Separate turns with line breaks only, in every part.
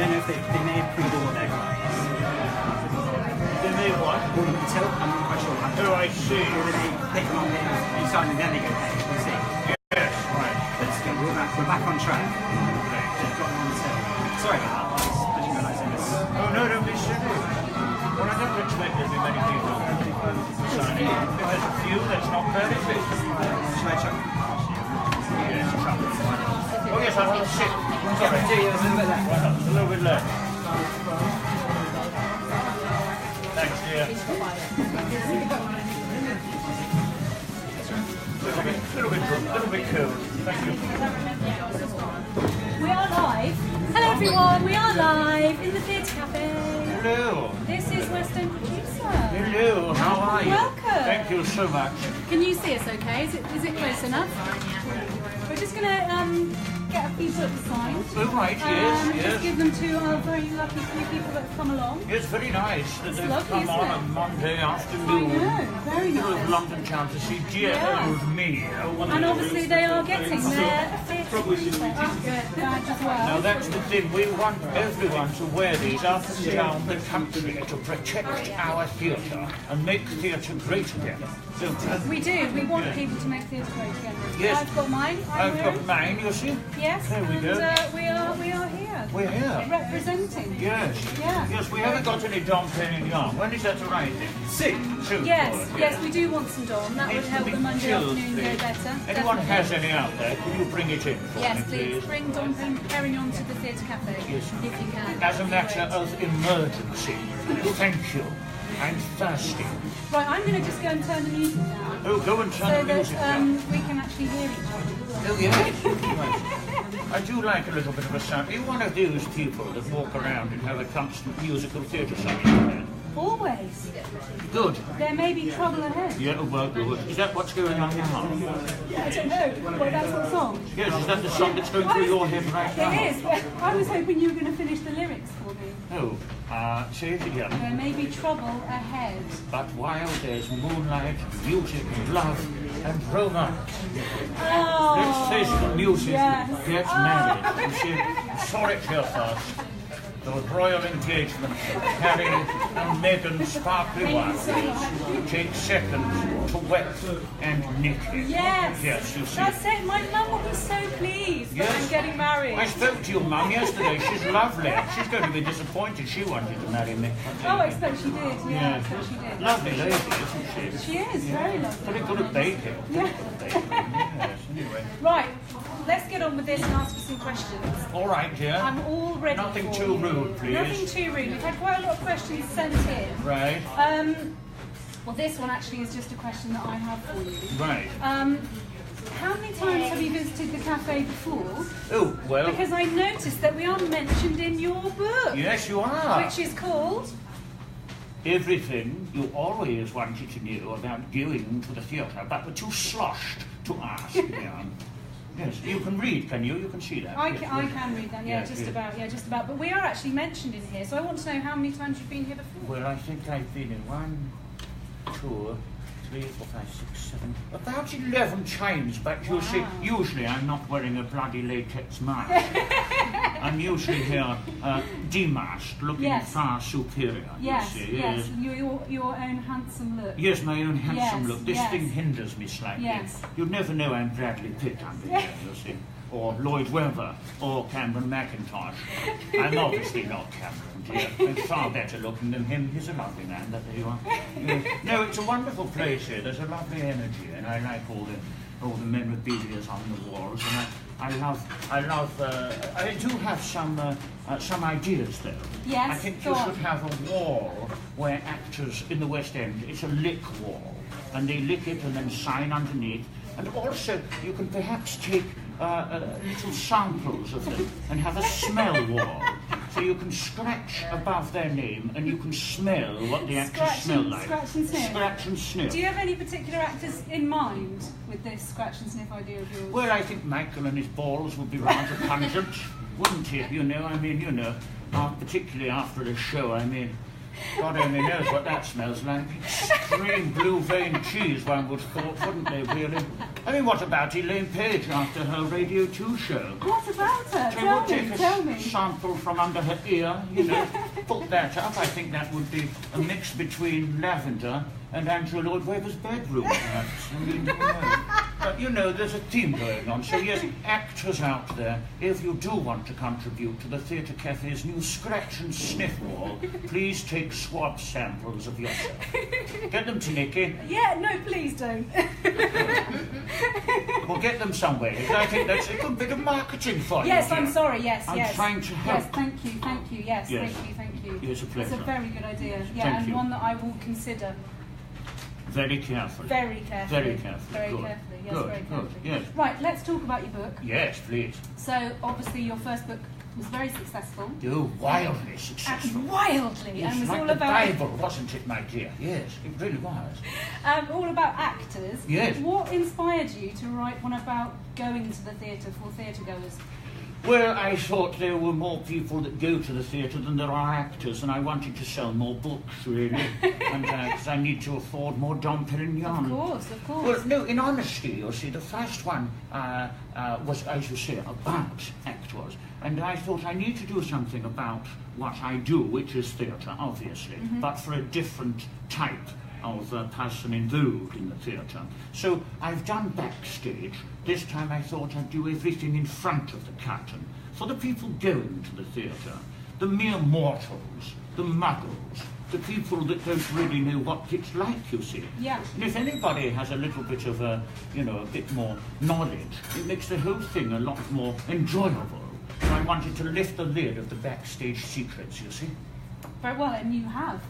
don't know if they may have pre-bought their clients.
They may what?
Order them till, I'm not quite sure what happens.
Oh, I see.
Or they pick them up in time and then they go pay. We'll see.
Yes, right.
But it's good. We're back on track.
Okay.
They've got them on till. Sorry about that. I didn't realise it was...
Oh, no, don't be silly. Well, I don't expect there'll be many people signing. There's a few that's not very big.
Should I chuck?
Yes, chuck. Oh, yes, I'll have a sip. Sorry.
Do you? There's a little bit left.
Well, there's a little bit left. Thanks, dear. Little bit cool. Thank you.
We are live. Hello everyone, we are live in the Theatre Cafe.
Hello.
This is West End producer.
Hello, how are you?
Welcome.
Thank you so much.
Can you see us okay? Is it close enough? We're just going to get a few books signed.
Oh, right, yes, yes.
Just give them to our very lucky few people that have come along.
It's very nice that they've
lovely,
come on
isn't
a
it?
Monday afternoon.
I know, very
People
nice.
of London town to see dear old me.
And obviously they are getting their theatre badge as well.
Now that's the thing, we want everyone to wear these up and down the country to protect our theatre and make theatre great again. Don't we?
We do. We want people to make theatre great again.
Yes.
I've got mine.
I've got mine, you see?
Yes.
There we go.
And we are here.
We're here.
Representing.
Yes.
Yeah.
Yes, we haven't got any Dom Perignon. When is that arriving? Soon. Soon.
Yes,
good,
yes, we do want some Dom. That would
Needs to
help
be
the Monday
chilled,
afternoon go
please.
better.
Anyone
Definitely.
has any out there, can you bring it in for
Yes,
me,
please. Bring Dom Perignon to the Theatre Cafe
Yes.
if you can.
As a matter of emergency. Thank you. I'm thirsty.
Right, I'm going to just go and turn the music down.
Oh, go and turn
So
the music down.
that we can actually hear each other.
Oh, yes. Right. I do like a little bit of a sound. Are you one of those people that walk around and have a constant musical theatre sound in your head?
Always.
Good.
There may be trouble ahead.
Yeah, well, good. Is that what's going on now?
I don't know. Well, that's what song.
Yes, is that the song that's going through your head right now?
It is. I was hoping you were going to finish the lyrics for me.
Oh, say it again.
There may be trouble ahead.
But while there's moonlight, music, love, and romance,
Oh,
let's face the music
yes.
gets married. You see, saw it here first. The royal engagement of Harry and Meghan's sparkly wives takes seconds to wet and Nicky.
Yes.
Yes, you see.
That's it. My mum will be so pleased that I'm getting married.
I spoke to your mum yesterday. She's lovely. She's going to be disappointed. She wanted to marry me.
Oh, I expect she did. Yeah, I expect she did.
Lovely lady, isn't she?
She is very lovely.
Pretty good at baking.
Yeah.
Yes, anyway.
Right, let's get on with this and ask you some questions.
All right, dear.
I'm all ready
Nothing
for
too
you.
rude, please.
Nothing too rude. We've had quite a lot of questions sent in.
Right.
Well, this one actually is just a question that I have for you.
Right.
How many times have you visited the cafe before?
Oh, well.
Because I noticed that we are mentioned in your book.
Yes, you are.
Which is called...
Everything you always wanted to know about going to the theatre, but were too sloshed to ask. Yeah. Yes, you can read, can you? You can see that.
I can read that, yeah,
Yes,
just
yes.
about, yeah, just about. But we are actually mentioned in here, so I want to know how many times you've been here before.
Well, I think I've been in 1, 2, 3, 4, 5, 6, 7, about 11 times, but you see, usually I'm not wearing a bloody latex mask. I'm usually here demasked, looking far superior,
Yes,
you see.
yes, your own handsome look.
Yes, my own handsome
Yes,
look. This
yes.
thing hinders me slightly.
Yes.
You'd never know I'm Bradley Pitt under here, you see. Or Lloyd Webber, or Cameron McIntosh. I'm obviously not Cameron, dear. I'm far better looking than him. He's a lovely man, that there you are. Yes. No, it's a wonderful place here. There's a lovely energy, and I like all the memorabilia on the walls, and I do have some ideas though.
Yes,
I think
go
you
on.
should have a wall where actors in the West End, it's a lick wall, and they lick it and then sign underneath. And also, you can perhaps take little samples of them and have a smell wall. So you can scratch above their name and you can smell what the actors smell like.
Scratch and sniff.
Scratch and sniff.
Do you have any particular actors in mind with this scratch and sniff idea of yours?
Well, I think Michael and his balls would be rather pungent, wouldn't he? You know, particularly after a show, God only knows what that smells like. Extreme blue vein cheese, one would have thought, wouldn't they, really? I mean, what about Elaine Page after her Radio 2 show?
What about her?
Tell me.
Tell me.
Sample from under her ear, you know, put that up. I think that would be a mix between lavender and Andrew Lloyd Webber's bedroom, perhaps. I mean, who knows? But, you know, there's a theme going on. So, yes, actors out there, if you do want to contribute to the Theatre Cafe's new scratch and sniff wall, please take swab samples of yourself. Get them to Nicky.
Yeah, no, please don't.
We'll get them somewhere. I think that's a good bit of marketing for you.
Yes, I'm sorry, yes,
I'm
yes.
trying to help.
Yes, thank you, yes,
Yes.
thank you.
Yes, a pleasure.
It's a very good idea, yeah,
Thank
and
you.
one that I will consider.
Very carefully.
Very carefully.
Very carefully.
Very
Good.
carefully, yes,
Good,
very
good,
carefully.
yes.
Right, let's talk about your book.
Yes, please.
So, obviously, your first book was very successful.
Oh, wildly successful.
Wildly,
It's
and was
like
all
the
about
Bible, wasn't it, my dear? Yes, it really was.
all about actors.
Yes.
What inspired you to write one about going to the theatre for theatregoers?
Well, I thought there were more people that go to the theatre than there are actors, and I wanted to sell more books, really, and because I need to afford more Dom Perignon.
Of course.
Well, no, in honesty, you see, the first one was, as you say, about actors, and I thought I need to do something about what I do, which is theatre, obviously, but for a different type of person involved in the theatre. So I've done backstage. This time I thought I'd do everything in front of the curtain for the people going to the theatre, the mere mortals, the muggles, the people that don't really know what it's like, you see.
Yeah.
And if anybody has a little bit of a bit more knowledge, it makes the whole thing a lot more enjoyable. So I wanted to lift the lid of the backstage secrets, you see.
Very well, and you have.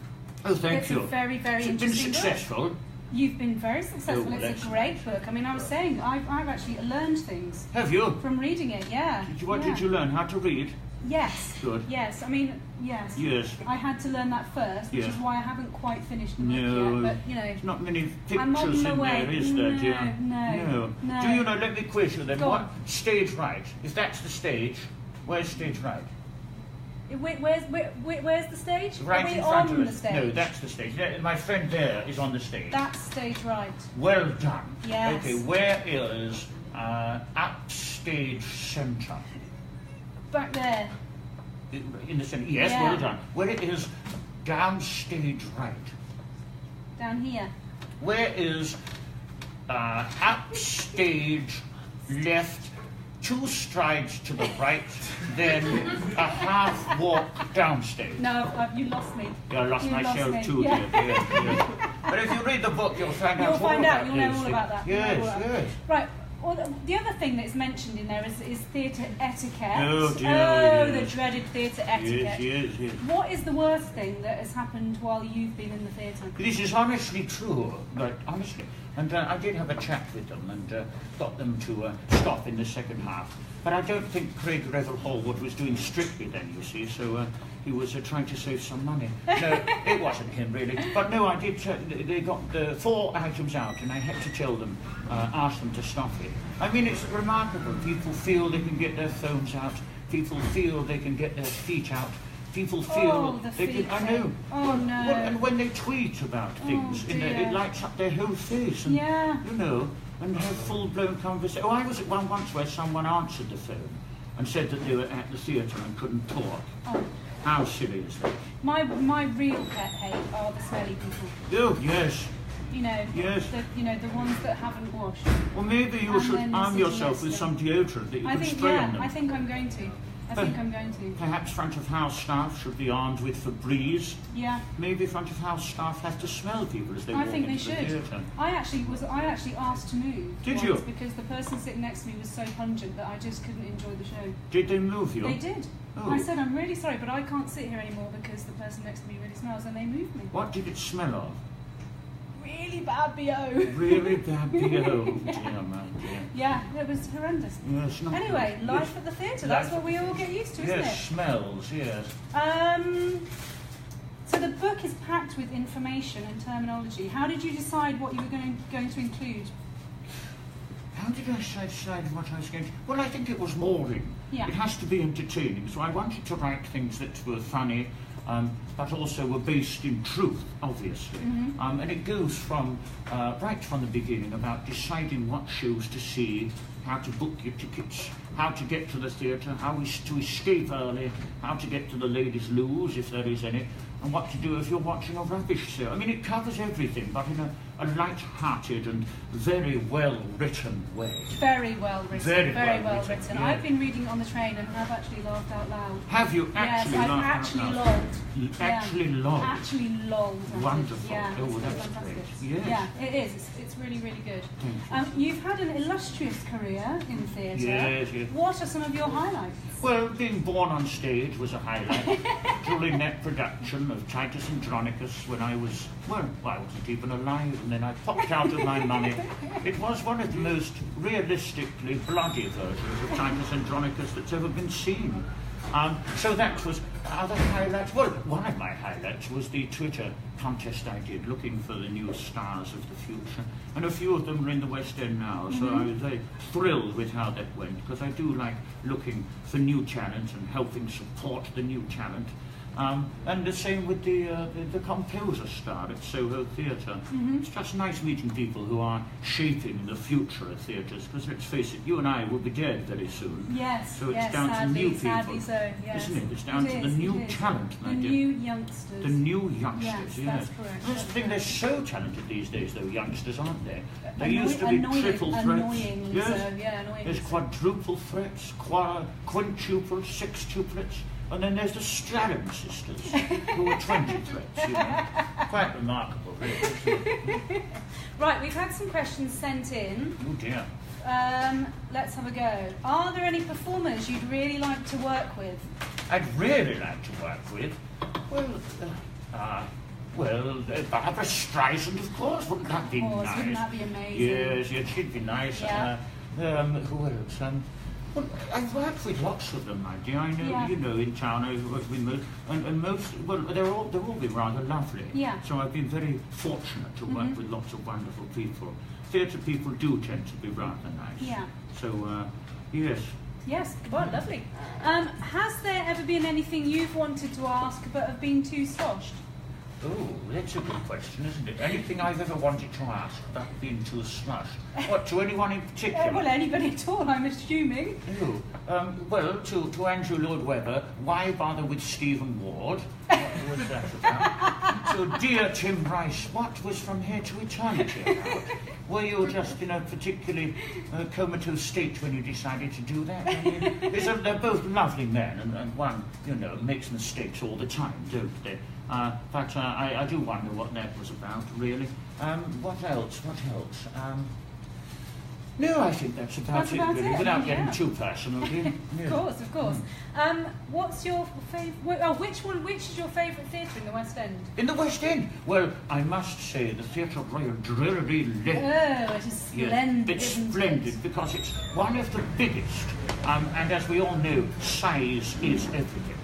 Oh, thank
It's
you.
a very, very
It's been
interesting book.
successful.
You've been very successful.
Oh,
It's a
excellent.
great book. I mean, I was saying, I've actually learned things
Have you?
from reading it, yeah.
What did you learn? How to read?
Yes.
Good.
Yes, I mean, yes.
Yes.
I had to learn that first, which
Yeah.
is why I haven't quite finished the book
No.
yet. But, you know,
There's not many
I'm on
pictures
my
in
way.
there, is there, dear?
No.
Do you know, let me quiz you then.
Go
What
on.
stage right? If that's the stage, where's stage right?
Where's the stage?
Right
Are we
in front
on
of
the
us.
stage?
No, that's the stage. My friend there is on the stage.
That's stage right.
Well done.
Yes.
Okay, where is upstage centre?
Back there.
In the centre. Yes,
Yeah.
well done. Where it is downstage right?
Down here.
Where is upstage left, 2 strides to the right, then a half walk downstage?
No, you lost me.
Yeah, I lost
You
myself
me.
too,
Yeah.
dear. Yes. But if you read the book, you'll find out
You'll
all
find
about
out. You'll know
this.
all about that. You'll know
Yes,
all about that.
yes.
Right. Well, the other thing that's mentioned in there is theatre etiquette.
Oh, dear,
Oh,
yes.
the dreaded theatre etiquette.
Yes.
What is the worst thing that has happened while you've been in the theatre?
This is honestly true, but honestly. And I did have a chat with them and got them to stop in the second half. But I don't think Craig Revel Hallwood was doing strictly then, you see, so he was trying to save some money. No, it wasn't him, really. But no, I did, they got the 4 items out, and I had to tell them, ask them to stop it. I mean, it's remarkable. People feel they can get their phones out. People feel they can get their feet out. People feel
the
they
feet.
can. I know.
Oh, no.
Well, and when they tweet about things,
dear.
it lights up their whole face. And,
Yeah.
you know, and have full-blown conversation. Oh, I was at one once where someone answered the phone and said that they were at the theatre and couldn't talk.
Oh.
How silly is that?
My real pet hate are the smelly people.
Oh, yes.
You know,
Yes.
the ones that haven't washed.
Well, maybe you
And
should
then
arm
sitting
yourself
next
with
to
some deodorant that you
I
can
think,
spray
yeah,
on them.
I think I'm going to. I think I'm going to.
Perhaps front of house staff should be armed with Febreze.
Yeah.
Maybe front of house staff have to smell people as they
I
walk
think they
into the
should.
theatre.
I actually asked to move.
Did
once
you?
Because the person sitting next to me was so pungent that I just couldn't enjoy the show.
Did they move you?
They did.
Oh.
I said, I'm really sorry, but I can't sit here anymore because the person next to me really smells, and they moved me.
What did it smell of?
Really bad BO.
Really bad BO. Dear man, dear.
Yeah, it was horrendous.
Yes, not
Anyway,
good.
life
Yes.
at the theatre, that's
Life
what we all get used to, isn't
Yes, smells, yes.
it? So the book is packed with information and terminology. How did you decide what you were going to include?
how did I decide what I was going to... Well, I think it was boring.
Yeah.
It has to be entertaining, so I wanted to write things that were funny, but also were based in truth, obviously. And it goes from, right from the beginning, about deciding what shows to see, how to book your tickets, how to get to the theatre, how to escape early, how to get to the ladies' loos, if there is any, and what to do if you're watching a rubbish show. I mean, it covers everything, but in a light-hearted and very well-written way.
Very well written.
Very
well written.
Yeah.
I've been reading on the train and have actually laughed out loud.
Have you actually
yes, I've
laughed
actually
out loud?
lolled.
You
Yeah.
actually lolled?
Actually lolled. at it.
Wonderful.
Yeah,
Oh,
it's
that's
fantastic.
great. Yes.
Yeah, it is. It's really, really good.
Thank
You've had an illustrious career in theatre.
Yes, yes.
What are some of your highlights?
Well, being born on stage was a highlight. During that production of Titus Andronicus when I was, well, I wasn't even alive, and then I popped out of my mummy. It was one of the most realistically bloody versions of Titus Andronicus that's ever been seen. So that was other highlights. Well, one of my highlights was the Twitter contest I did, looking for the new stars of the future. And a few of them are in the West End now, so I was very thrilled with how that went, because I do like looking for new talent and helping support the new talent. And the same with the composer star at Soho Theatre. It's just nice meeting people who are shaping the future of theatres, because let's face it, you and I will be dead very soon.
Yes,
so it's
yes,
down
sadly,
to new people,
sadly so, yes.
isn't it? It's down to the new talent,
the
my dear.
new youngsters.
The new youngsters,
Yes, that's correct.
That's the thing, they're so talented these days, though, youngsters, aren't they? There
Annoy-
used to be
annoying-
triple threats.
annoyingly
Yes.
so, yeah, annoyingly
There's
so.
quadruple threats, quintuples, sextuplets, and then there's the Stralham sisters, who are 20 threats, you know. Quite remarkable, really, isn't it?
Right, we've had some questions sent in.
Oh dear.
Let's have a go. Are there any performers you'd really like to work with?
I'd really like to work with, Barbara Streisand, of course. Wouldn't that be
Of course,
nice?
wouldn't that be amazing?
Yes, she'd be nice.
Yeah.
Who else? Well, I've worked with lots of them, my dear. I know,
Yeah.
you know, in town I've worked with most, and most. Well, they've all been rather lovely.
Yeah.
So I've been very fortunate to work with lots of wonderful people. Theatre people do tend to be rather nice.
Yeah.
So, yes.
Yes, well, lovely. Has there ever been anything you've wanted to ask but have been too sloshed?
Oh, that's a good question, isn't it? Anything I've ever wanted to ask about being too slushed? What, to anyone in particular?
Well, anybody at all, I'm assuming.
Oh, well, to Andrew Lloyd Webber, why bother with Stephen Ward? What was that about? To dear Tim Rice, what was From Here to Eternity about? Were you just in a particularly comatose state when you decided to do that? I mean, they're both lovely men, and one, you know, makes mistakes all the time, don't they? But I do wonder what that was about, really. What else? No, I think that's about it, really, without getting too personal. Yeah.
Of course. What's your favourite... which is your favourite theatre in the West End?
In the West End? Well, I must say the Theatre Royal Drury Lane.
Oh, it is splendid,
It's
isn't
splendid
it?
because it's one of the biggest, and as we all know, size is everything.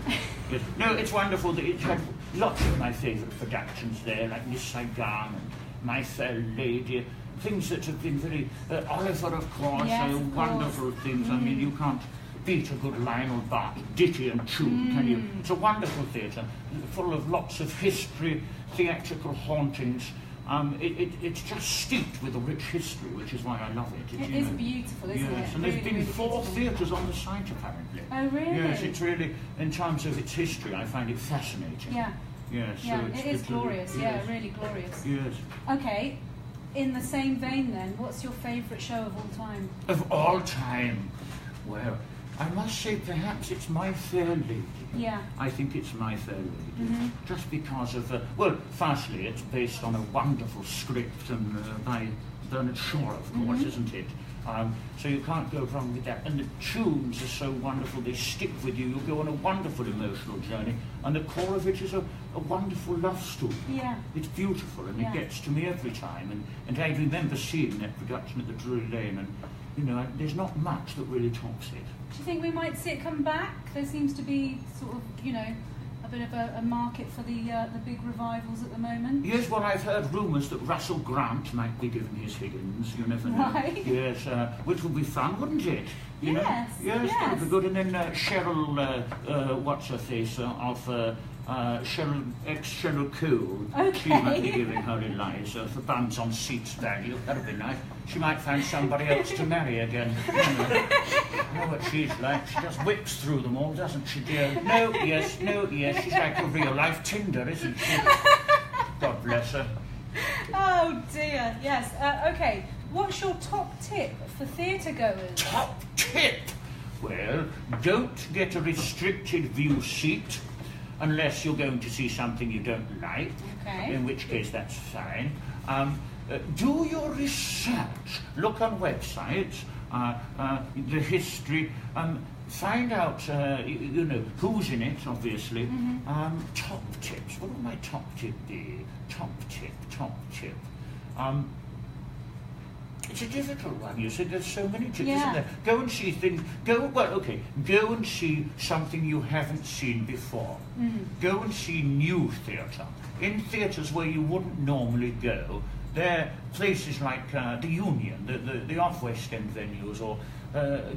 Yes. No, it's wonderful that it's had lots of my favourite productions there, like Miss Saigon and My Fair Lady, things that have been very... Oliver, of course,
Yes, of course.
wonderful things. I mean, you can't beat a good Lionel Bart, ditty and tune, can you? It's a wonderful theatre, full of lots of history, theatrical hauntings. It's just steeped with a rich history, which is why I love it.
It is beautiful, isn't it?
Yes, and there's
Really,
been
really
4
beautiful.
theatres on the site, apparently.
Oh, really?
Yes, it's really, in terms of its history, I find it fascinating.
Yeah.
Yes,
Yeah,
so it's
it is
good to-
glorious.
yes.
Yeah, really glorious.
Yes.
Okay, in the same vein then, what's your favourite show of all time?
Of all time, well, I must say perhaps it's My Fair Lady.
Yeah.
I think it's My Fair Lady. Just because of, firstly, it's based on a wonderful script and by Bernard Shaw, of course, isn't it? So you can't go wrong with that. And the tunes are so wonderful, they stick with you. You go on a wonderful emotional journey. And the core of it is a wonderful love story.
Yeah.
It's beautiful, and
Yeah.
it gets to me every time. And I remember seeing that production at the Drury Lane, and, you know, there's not much that really tops it.
Do you think we might see it come back? There seems to be sort of, you know, bit of a market for the big revivals at the moment?
Yes, well, I've heard rumours that Russell Grant might be giving his Higgins. You never know.
Right.
Yes, which would be fun, wouldn't it? You know?
Yes,
Yes, that would
yes.
be good. And then Cheryl, what's her face, Cheryl, ex-Cheryl Cole. She might be
Okay.
giving her Eliza for buns on seats value. That would be nice. She might find somebody else to marry again. You know what she's like. She just whips through them all, doesn't she, dear? No, yes, no, yes. She's like a real-life Tinder, isn't she? God bless her.
Oh dear, yes. Okay, what's your top tip for theatre goers?
Top tip? Well, don't get a restricted view seat unless you're going to see something you don't like,
Okay.
in which case that's fine. Do your research. Look on websites, the history, find out, you know, who's in it, obviously. Top tips. What would my top tip be? Top tip. It's a difficult one, you see. There's so many tips,
Yeah.
isn't there? Go and see things. Go and see something you haven't seen before. Go and see new theatre. In theatres where you wouldn't normally go, there are places like the Union, the off-West End venues, or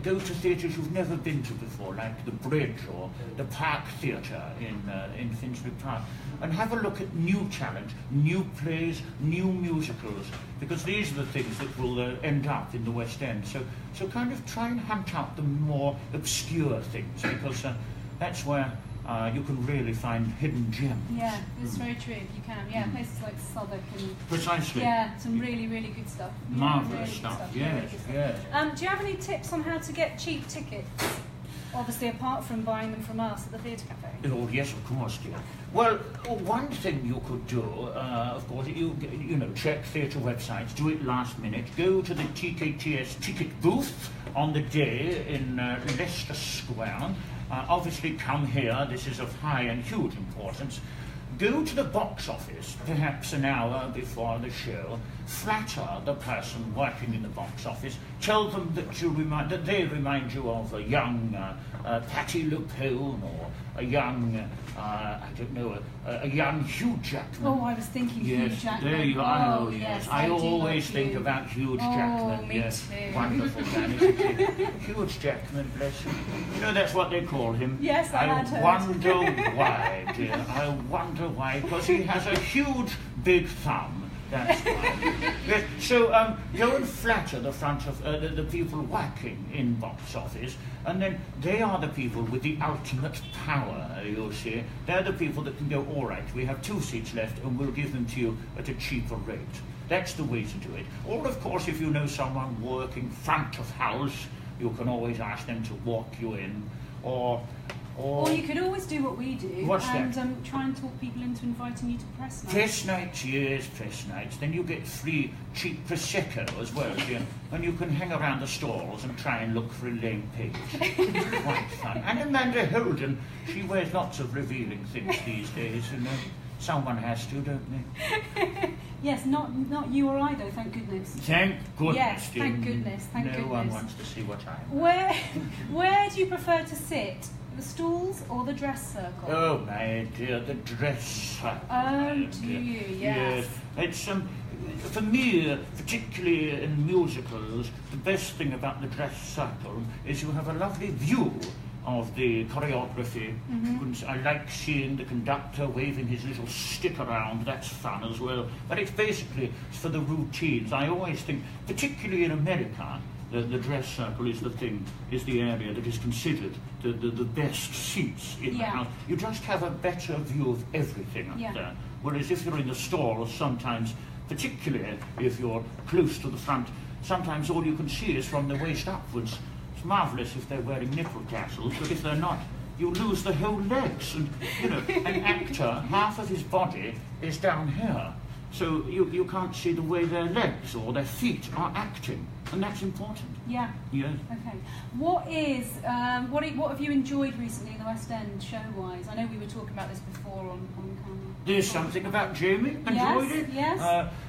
go to theatres you've never been to before, like the Bridge or the Park Theatre in Finsbury Park, and have a look at new talent, new plays, new musicals, because these are the things that will end up in the West End. So kind of try and hunt out the more obscure things, because that's where you can really find hidden gems.
Yeah, it's very true. You can. Yeah, places like Southwark and
Precisely.
yeah, some really good stuff. Yeah,
Marvellous
really good
stuff,
really
yes,
good stuff.
yes.
Do you have any tips on how to get cheap tickets? Obviously, apart from buying them from us at the Theatre Cafe.
Oh, yes, of course, dear. Well, one thing you could do, of course, you know, check theatre websites, do it last minute, go to the TKTS ticket booth on the day in Leicester Square. Obviously, come here, this is of high and huge importance. Go to the box office, perhaps an hour before the show, flatter the person working in the box office, tell them that they remind you of a young Patti LuPone or a young, I don't know, a young Hugh Jackman.
Oh, I was thinking Hugh
Yes,
Jackman.
there you are.
Oh,
Oh, yes.
I
I
do
always
love
think
Hugh.
about Hugh
Oh,
Jackman.
me
Yes,
too.
wonderful man, isn't he? Hugh Jackman, bless him. You know that's what they call him.
Yes, I had heard.
wonder why, dear. I wonder why, because he has a huge, big thumb. That's why. Yes, so go and flatter the front of the people working in box office, and then they are the people with the ultimate power, you'll see. They're the people that can go, all right, we have 2 seats left and we'll give them to you at a cheaper rate. That's the way to do it. Or, of course, if you know someone working front of house, you can always ask them to walk you in, or
Or you could always do what we do
What's
and
that?
try and talk people into inviting you to press night.
press nights, yes, press nights. Then you get free cheap Prosecco as well, dear. And you can hang around the stalls and try and look for Elaine Page. It's quite fun. And Amanda Holden, she wears lots of revealing things these days, and someone has to, don't they?
Yes, not you or I though, thank goodness.
Thank goodness,
Yes,
dear.
thank goodness, thank
no
goodness.
one wants to see what I'm.
Where do you prefer to sit? The stalls or the dress circle?
Oh, my dear, the dress circle.
Oh,
my
do
dear.
you? Yes.
It's for me, particularly in musicals, the best thing about the dress circle is you have a lovely view of the choreography. I like seeing the conductor waving his little stick around. That's fun as well. But it's basically for the routines. I always think, particularly in America, the dress circle is the area that is considered the best seats in the house. You just have a better view of everything up there. Whereas if you're in the stalls, sometimes, particularly if you're close to the front, sometimes all you can see is from the waist upwards. It's marvellous if they're wearing nipple tassels, but if they're not, you lose the whole legs. And, you know, an actor, half of his body is down here. So you can't see the way their legs or their feet are acting, and that's important.
Yeah.
Yes.
Okay. What have you enjoyed recently in the West End show-wise? I know we were talking about this before on camera.
There's something about Jamie. Enjoyed it.
Yes.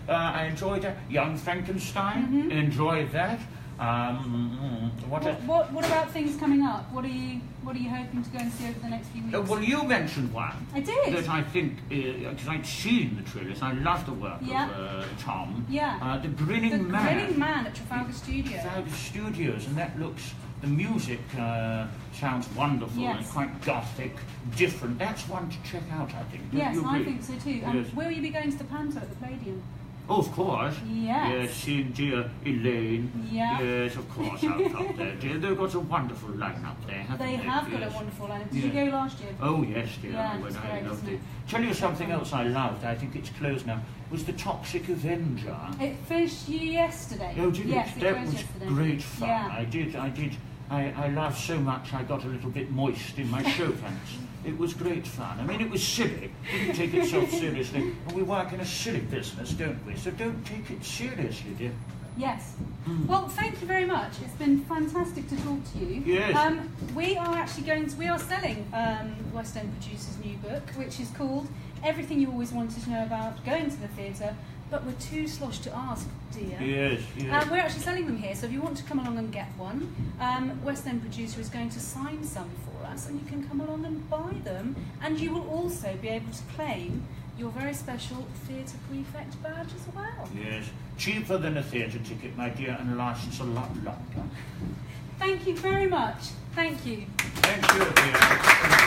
I enjoyed Young Frankenstein. Enjoyed that.
What about things coming up? What are you hoping to go and see over the next few weeks?
Well, you mentioned one.
I did.
That I think, because I'd seen the trailers, I love the work of Tom.
Yeah.
The Grinning Man.
The Grinning Man at Trafalgar Studios.
Trafalgar Studios, and that looks, the music sounds wonderful and quite gothic, different. That's one to check out, I think.
Yes, I think so too.
Yes.
Will you be going to the Panto at the Palladium?
Oh, of course.
Yes.
Yes, seeing dear Elaine.
Yeah.
Yes, of course, up there, dear. They've got a wonderful line-up there, haven't they?
They have got a wonderful line-up. Did you go last year?
Oh, yes, dear.
Yeah,
I went. I
great,
loved
isn't
it. Tell you something else I loved, I think it's closed now, was the Toxic Avenger.
It finished yesterday.
Oh, did
yes,
it? That was
yesterday.
great fun.
Yeah.
I laughed so much I got a little bit moist in my show pants. It was great fun. I mean, it was silly. Didn't take itself seriously. And we work in a silly business, don't we? So don't take it seriously, dear.
Yes. Well, thank you very much. It's been fantastic to talk to you.
Yes.
We are selling West End Producer's new book, which is called Everything You Always Wanted to Know About Going to the Theatre, but we're too sloshed to ask, dear.
Yes, yes.
We're actually selling them here, so if you want to come along and get one, West End Producer is going to sign some for us, and you can come along and buy them, and you will also be able to claim your very special Theatre Prefect badge as well.
Yes. Cheaper than a theatre ticket, my dear, and lasts a lot longer.
Thank you very much. Thank you.
Thank you, dear.